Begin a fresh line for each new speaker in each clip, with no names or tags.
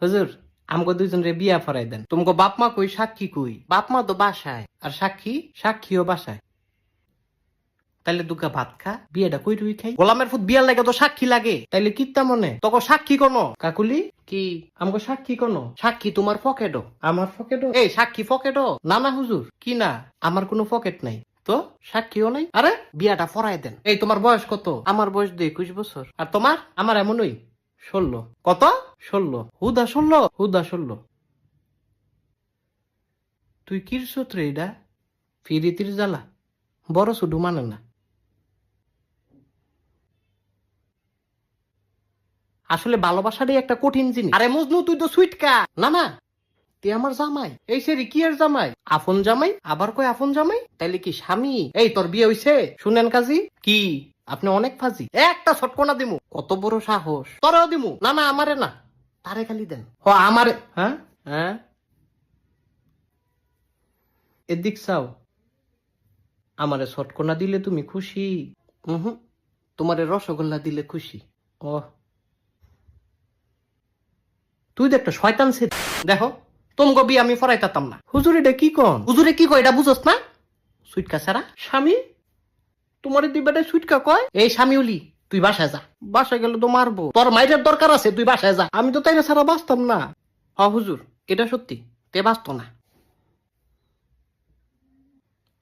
হুজুর আমগো দুইজন রে বিয়া ফরাই দেন। তোমাকে বাপ মা কই, সাক্ষী কই? বাপ মা তো বাসায়, আর সাক্ষীও বাসায়। তাইলে দুগা ভাত খা, বিয়েটা কই রুই খাই। গোলামের ফুট বিয়ার লাগে তো সাক্ষী লাগে, তাইলে কিত্তা মনে তোকে সাক্ষী কোনো? কাকুলি কি আমগো সাক্ষী কোনো? সাক্ষী তোমার পকেটও, আমার পকেটও। এই সাক্ষী পকেটও না? না হুজুর, কি না, আমার কোনো পকেট নাই তো, সাক্ষীও নাই। আরে বিয়াটা ফরাই দেন। এই তোমার বয়স কত? আমার বয়স 21 বছর। আর তোমার? আমার এমনই 16। কত? 16। হুদা 16, হুদা 16। তুই কিরছত রে এটা? ফিরিতির জ্বালা বড় শুধু মানে না। আসলে ভালোবাসাটাই একটা কঠিন জিনিস। আরে মজনু তুই তো সুইটকা। না না, তুই আমার জামাই। এই সেরি কি আর জামাই? আপন জামাই, আবার কই আপন জামাই? তাইলে কি স্বামী? এই তোর বিয়ে হইছে? শুনেন কাজী কি আপনি অনেক ফাজি। একটা ছটকনা দিমু। কত বড় সাহস! তোরও দিমু। না না, আমারে না, তারে খালি দেন। হ আমারে। হ্যাঁ হ্যাঁ, এদিক চাও। আমারে ছটকনা দিলে তুমি খুশি? হুম, তোমারে রসগোল্লা দিলে খুশি। ও, তুই তো একটা শয়তান ছে। দেখো তোমগো বিয়ে আমি ফরাইতাম না। হুজুর এটা কি কন? হুজুরে কি কয় এটা বুঝস না? সুইটকা ছাড়া স্বামী? তোমার দুই বেটায় সুইটকা কয়? এই স্বামীউলি, তুই বাসায় যা। বাসায় গেলে তো মারবো। তোর মাইরের দরকার আছে, তুই বাসায় যা। আমি তো তাই না ছাড়া বাঁচতাম না। হ হুজুর, এটা সত্যি, তে বাঁচত না।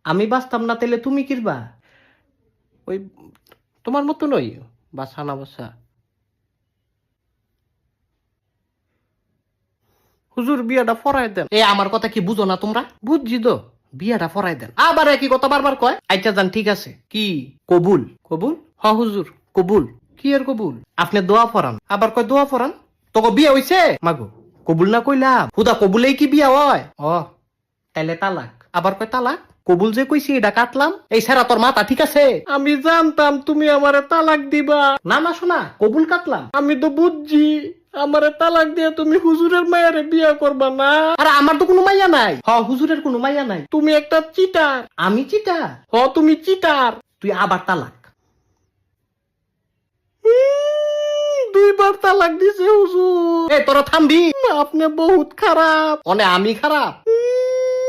আমি বাঁচতাম না, তাহলে তুমি কিরবা? ওই তোমার মতো নই, বাসা না বাসা। হুজুর বিয়াটা ফরাই দেন। এ আমার কথা কি বুঝো না তোমরা? বুঝছি তো, বিয়াটা ফরাই দেন। আবার একই কথা বারবার কয়। আচ্ছা যান, ঠিক আছে। কি কবুল? কবুল? হ হুজুর কবুল। কি এর কবুল? আপনি দোয়া ফরান, আবার কয় দোয়া ফরান। তোকে বিয়ে হইছে? মাগো কবুল না কইলাম, হুদা কবুলেই কি বিয়া হয়? ও তাইলে তালাক। আবার কয় তালাক। কবুল যে কইছি এটা কাটলাম। এই সেরা তোর মাথা ঠিক আছে? আমি জানতাম তুমি আমারে তালাক দিবা। না না শোনা, কবুল কাটলাম। আমি তো বুঝছি আমারে তালাক দিয়ে তুমি হুজুরের মায়েরে বিয়া করবা না। আরে আমার তো কোনো মাইয়া নাই। হ হুজুরের কোনো মাইয়া নাই। তুমি একটা চিটার। আমি চিটার? হ তুমি চিটার। তুই আবার তালাক। দুইবার তালাক দিছে হুজুর। এ তোরা থামবি। আপনি বহুত খারাপ। অনে আমি খারাপ?